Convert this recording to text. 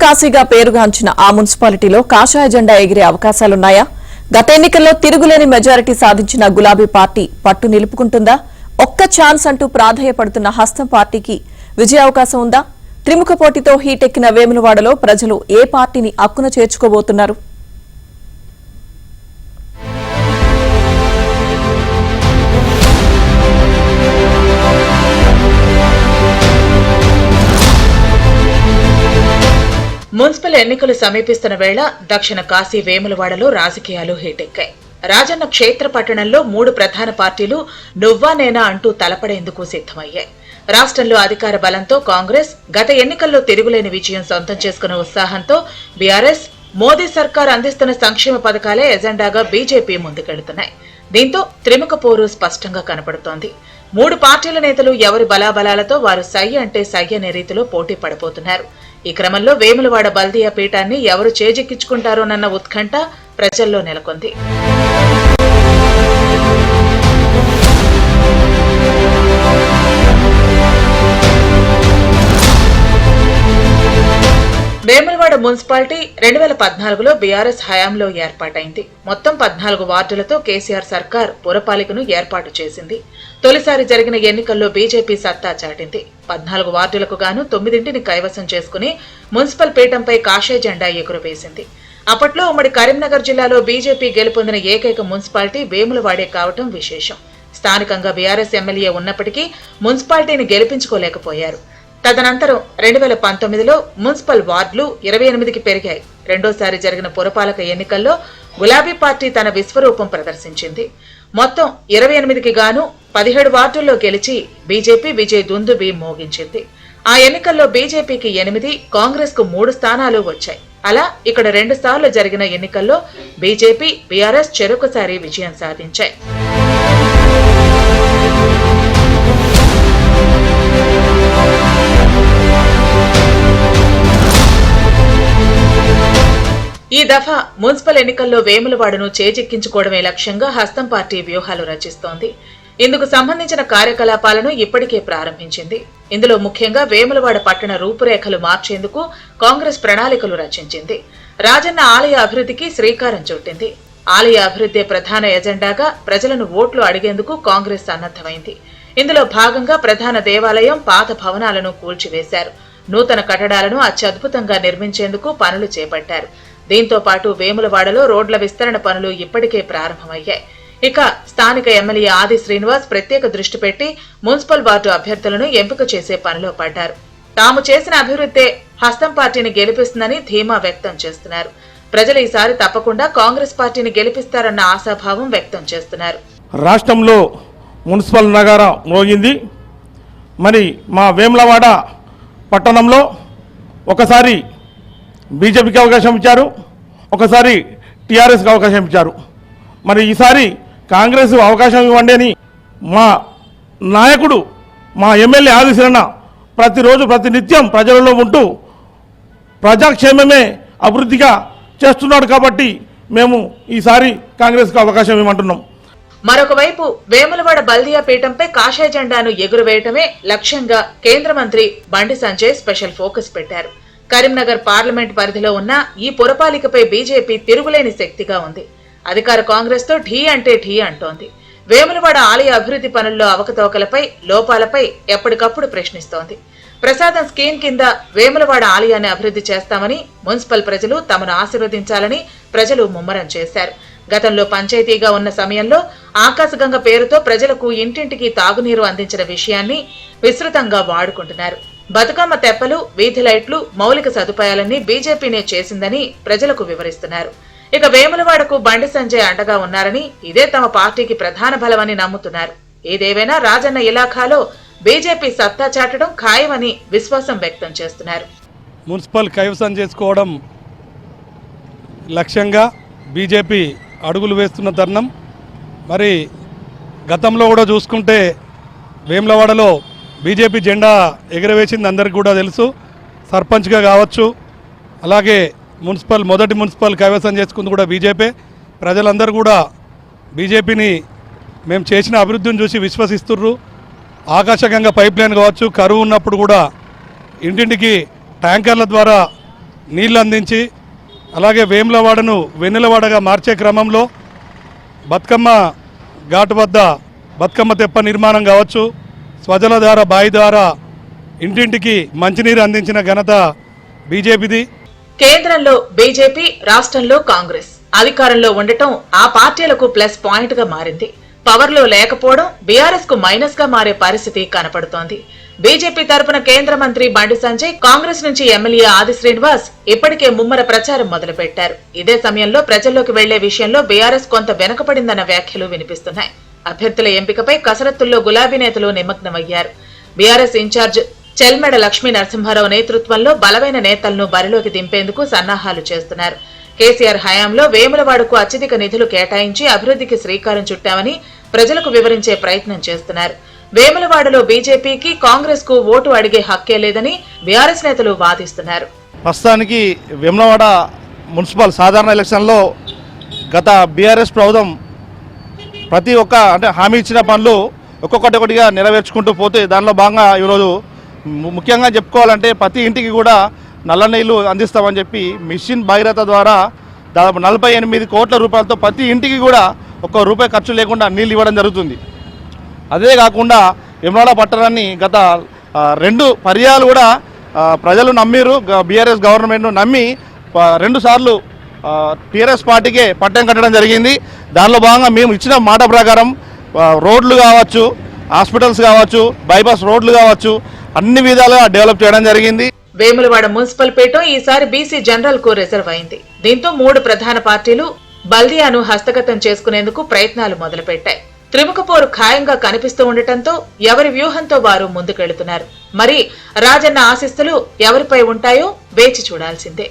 కాశీగా పేరుగాంచిన ఆ మున్సిపాలిటీలో కాషాయ జెండా ఎగిరే అవకాశాలున్నాయా? గత ఎన్నికల్లో తిరుగులేని మెజారిటీ సాధించిన గులాబీ పార్టీ పట్టు నిలుపుకుంటుందా? ఒక్క ఛాన్స్ అంటూ ప్రాధేయపడుతున్న హస్తం పార్టీకి విజయావకాశం ఉందా? త్రిముఖ పోటీతో హీటెక్కిన వేములవాడలో ప్రజలు ఏ పార్టీని అక్కున చేర్చుకోబోతున్నారు? మున్సిపల్ ఎన్నికలు సమీపిస్తున్న వేళ దక్షిణ కాశీ వేములవాడలో రాజకీయాలు హీటెక్కాయి. రాజన్న క్షేత్ర పట్టణంలో 3 ప్రధాన పార్టీలు నువ్వా నేనా అంటూ తలపడేందుకు సిద్దమయ్యాయి. రాష్ట్రంలో అధికార బలంతో కాంగ్రెస్ గత ఎన్నికల్లో తిరుగులేని విజయం సొంతం చేసుకున్న ఉత్సాహంతో బీఆర్ఎస్, మోదీ సర్కార్ అందిస్తున్న సంక్షేమ పథకాలే ఎజెండాగా బీజేపీ ముందుకెళ్తున్నాయి. దీంతో త్రిముఖ పోరు స్పష్టంగా కనపడుతోంది. 3 పార్టీల నేతలు ఎవరి బలాబలాలతో వారు సై అంటే సై అనే రీతిలో పోటీ పడబోతున్నారు. ఈ క్రమంలో వేములవాడ బల్దియా పీఠాన్ని ఎవరు చేజిక్కించుకుంటారోనన్న ఉత్కంఠ ప్రజల్లో నెలకొంది. వేములవాడ మున్సిపాలిటీ 2014లో బీఆర్ఎస్ హయాంలో ఏర్పాటైంది. మొత్తం 14 వార్డులతో కేసీఆర్ సర్కార్ పురపాలికను ఏర్పాటు చేసింది. తొలిసారి జరిగిన ఎన్నికల్లో బీజేపీ సత్తా చాటింది. 14 వార్డులకు గాను 9ంటిని కైవసం చేసుకుని మున్సిపల్ పీఠంపై కాషాయ జెండా ఎగురవేసింది. అప్పట్లో ఉమ్మడి కరీంనగర్ జిల్లాలో బీజేపీ గెలుపొందిన ఏకైక మున్సిపాలిటీ వేములవాడే కావటం విశేషం. స్థానికంగా బీఆర్ఎస్ ఎమ్మెల్యే ఉన్నప్పటికీ మున్సిపాలిటీని గెలిపించుకోలేకపోయారు. తదనంతరం 2019లో మున్సిపల్ వార్డులు 28కి పెరిగాయి. రెండోసారి జరిగిన పురపాలక ఎన్నికల్లో గులాబీ పార్టీ తన విశ్వరూపం ప్రదర్శించింది. మొత్తం 28కి గాను 17 వార్డుల్లో గెలిచి బీజేపీ విజయ్ దుందుబి మోగించింది. ఆ ఎన్నికల్లో బీజేపీకి 8, కాంగ్రెస్ కు 3 స్థానాలు వచ్చాయి. అలా ఇక్కడ 2 సార్లు జరిగిన ఎన్నికల్లో బీజేపీ, బీఆర్ఎస్ చెరొకసారి విజయం సాధించాయి. ఈ దఫా మున్సిపల్ ఎన్నికల్లో వేములవాడను చేజిక్కించుకోవడమే లక్ష్యంగా హస్తం పార్టీ వ్యూహాలు రచిస్తోంది. ఇందుకు సంబంధించిన కార్యకలాపాలను ఇప్పటికే ప్రారంభించింది. ఇందులో ముఖ్యంగా వేములవాడ పట్టణ రూపురేఖలు మార్చేందుకు కాంగ్రెస్ ప్రణాళికలు రచించింది. రాజన్న ఆలయ అభివృద్ధికి శ్రీకారం చుట్టింది. ఆలయ అభివృద్ధి ప్రధాన ఎజెండాగా ప్రజలను ఓట్లు అడిగేందుకు కాంగ్రెస్ సన్నద్దమైంది. ఇందులో భాగంగా ప్రధాన దేవాలయం పాత భవనాలను కూల్చివేశారు. నూతన కట్టడాలను అత్యద్భుతంగా నిర్మించేందుకు పనులు చేపట్టారు. దీంతో పాటు వేములవాడలో రోడ్ల విస్తరణ పనులు ఇప్పటికే ప్రారంభమయ్యాయి. ఇక స్థానిక ఎమ్మెల్యే ఆది శ్రీనివాస్ ప్రత్యేక దృష్టి పెట్టి మున్సిపల్ వార్డు అభ్యర్థులను ఎంపిక చేసే పనిలో పడ్డారు. తాము చేసిన అభివృద్ధే హస్తం పార్టీని గెలిపిస్తుందని ధీమా వ్యక్తం చేస్తున్నారు. ప్రజలు ఈసారి తప్పకుండా కాంగ్రెస్ పార్టీని గెలిపిస్తారన్న ఆశాభావం వ్యక్తం చేస్తున్నారు. రాష్ట్రంలో మున్సిపల్ నగరం మోగింది. మరి మా వేములవాడ పట్టణంలో ఒకసారి బీజేపీకి అవకాశం ఇచ్చారు, ఒకసారి టీఆర్ఎస్కి అవకాశం ఇచ్చారు. మరి ఈసారి కాంగ్రెస్ అవకాశం ఇవ్వండి అని మా నాయకుడు, మా ఎమ్మెల్యే ఆదిశరణ ప్రతిరోజు ప్రతినిత్యం ప్రజలలో ఉంటూ ప్రజాక్షేమమే అభివృద్ధిగా చేస్తున్నాడు. కాబట్టి మేము ఈసారి కాంగ్రెస్కి అవకాశం ఇవ్వమంటున్నాం. మరొక వైపు వేములవాడ బల్దియా పీఠంపై కాషాయ జెండాను ఎగురవేయటమే లక్ష్యంగా కేంద్ర మంత్రి బండి సంజయ్ స్పెషల్ ఫోకస్ పెట్టారు. కరీంనగర్ పార్లమెంట్ పరిధిలో ఉన్న ఈ పురపాలికపై బీజేపీ తిరుగులేని శక్తిగా ఉంది. అధికార కాంగ్రెస్ తో ఢీ అంటే ఢీ అంటోంది. వేములవాడ ఆలయ అభివృద్ధి పనుల్లో అవకతవకలపై, లోపాలపై ఎప్పటికప్పుడు ప్రశ్నిస్తోంది. ప్రసాదం స్కీమ్ కింద వేములవాడ ఆలయాన్ని అభివృద్ధి చేస్తామని మున్సిపల్ ప్రజలు తమను ఆశీర్వదించాలని ప్రజలు ముమ్మరం చేశారు. గతంలో పంచాయతీగా ఉన్న సమయంలో ఆకాశగంగ పేరుతో ప్రజలకు ఇంటింటికి తాగునీరు అందించిన విషయాన్ని విస్తృతంగా వాడుకుంటున్నారు. బతుకమ్మ తెప్పలు, వీధి లైట్లు, మౌలిక సదుపాయాలన్నీ బీజేపీనే చేసిందని ప్రజలకు వివరిస్తున్నారు. ఇక వేములవాడకు బండి సంజయ్ అండగా ఉన్నారని, ఇదే తమ పార్టీకి ప్రధాన బలమని నమ్ముతున్నారు. ఏదేవైనా రాజన్న ఇలాఖాలో బీజేపీ సత్తా చాటడం ఖాయమని విశ్వాసం వ్యక్తం చేస్తున్నారు. మున్సిపల్ కైవసం చేసుకోవడం లక్ష్యంగా బీజేపీ అడుగులు వేస్తున్న తరుణం. మరి గతంలో కూడా చూసుకుంటే వేములవాడలో బీజేపీ జెండా ఎగరవేసింది అందరికీ కూడా తెలుసు. సర్పంచ్గా కావచ్చు, అలాగే మొదటి మున్సిపల్ కైవసం చేసుకుంది కూడా బీజేపీ. ప్రజలందరూ కూడా బీజేపీని మేము చేసిన అభివృద్ధిని చూసి విశ్వసిస్తుర్రు. ఆకాశగంగా పైప్ లైన్ కావచ్చు, కరువు ఉన్నప్పుడు కూడా ఇంటింటికి ట్యాంకర్ల ద్వారా నీళ్లు అందించి అలాగే వేములవాడను వెన్నెలవాడగా మార్చే క్రమంలో బతుకమ్మ ఘాటు వద్ద బతుకమ్మ తెప్ప నిర్మాణం కావచ్చు, స్వజల ద్వారా బావి ద్వారా ఇంటింటికి మంచినీరు అందించిన ఘనత బీజేపీది. కేంద్రంలో బీజేపీ, రాష్ట్రంలో కాంగ్రెస్ అధికారంలో ఉండటం ఆ పార్టీలకు ప్లస్ పాయింట్ గా మారింది. పవర్ లో లేకపోవడం బీఆర్ఎస్ కు మైనస్ గా మారే పరిస్థితి కనపడుతోంది. బీజేపీ తరపున కేంద్ర మంత్రి బండి సంజయ్, కాంగ్రెస్ నుంచి ఎమ్మెల్యే ఆది శ్రీనివాస్ ఇప్పటికే ముమ్మర ప్రచారం మొదలుపెట్టారు. ఇదే సమయంలో ప్రజల్లోకి వెళ్లే విషయంలో బీఆర్ఎస్ కొంత వెనకబడిందన్న వ్యాఖ్యలు వినిపిస్తున్నాయి. అభ్యర్థుల ఎంపికపై కసరత్తుల్లో గులాబీ నేతలు నిమగ్నమయ్యారు. బీఆర్ఎస్ ఇన్ఛార్జ్ చెల్మెడ లక్ష్మీ నరసింహారావు నేతృత్వంలో బలమైన నేతలను బరిలోకి దింపేందుకు సన్నాహాలు చేస్తున్నారు. కేసీఆర్ హయాంలో వేములవాడకు అత్యధిక నిధులు కేటాయించి అభివృద్ధికి శ్రీకారం చుట్టామని ప్రజలకు వివరించే ప్రయత్నం చేస్తున్నారు. వేములవాడలో బీజేపీకి, కాంగ్రెస్ కు ఓటు అడిగే హక్కే లేదని బీఆర్ఎస్ నేతలు వాదిస్తున్నారు. ప్రస్తుతానికి వేములవాడ మున్సిపల్ సాధారణ ఎలక్షన్లో గత బీఆర్ఎస్ ప్రభుత్వం ప్రతి ఒక్క హామీ ఇచ్చిన పనులు ఒక్కొక్కటిగా నెరవేర్చుకుంటూ పోతే దానిలో భాగంగా ఈరోజు ముఖ్యంగా చెప్పుకోవాలంటే ప్రతి ఇంటికి కూడా నల్ల నీళ్లు అందిస్తామని చెప్పి మిషన్ భగీరథ ద్వారా దాదాపు 48 కోట్ల రూపాయలతో ప్రతి ఇంటికి కూడా ₹1 ఖర్చు లేకుండా నీళ్ళు ఇవ్వడం జరుగుతుంది. అదే కాకుండా వేములవాడ పట్టణాన్ని గత 2 పర్యాలు కూడా ప్రజలు నమ్మిరు, బీఆర్ఎస్ గవర్నమెంట్ను నమ్మి 2 సార్లు టీఆర్ఎస్ పార్టీకే పట్టం కట్టడం జరిగింది. దానిలో భాగంగా మేము ఇచ్చిన మాట ప్రకారం రోడ్లు కావచ్చు, హాస్పిటల్స్ కావచ్చు, బైపాస్ రోడ్లు కావచ్చు, అన్ని విధాలుగా డెవలప్ చేయడం జరిగింది. వేములవాడ మున్సిపల్ పీఠం ఈసారి బీసీ జనరల్ కు రిజర్వ్ అయింది. దీంతో 3 ప్రధాన పార్టీలు బల్దియాను హస్తగతం చేసుకునేందుకు ప్రయత్నాలు మొదలుపెట్టాయి. త్రిముఖ పోరు ఖాయంగా కనిపిస్తూ ఉండటంతో ఎవరి వ్యూహంతో వారు ముందుకెళ్తున్నారు. మరి రాజన్న ఆశీస్సులు ఎవరిపై ఉంటాయో వేచి చూడాల్సిందే.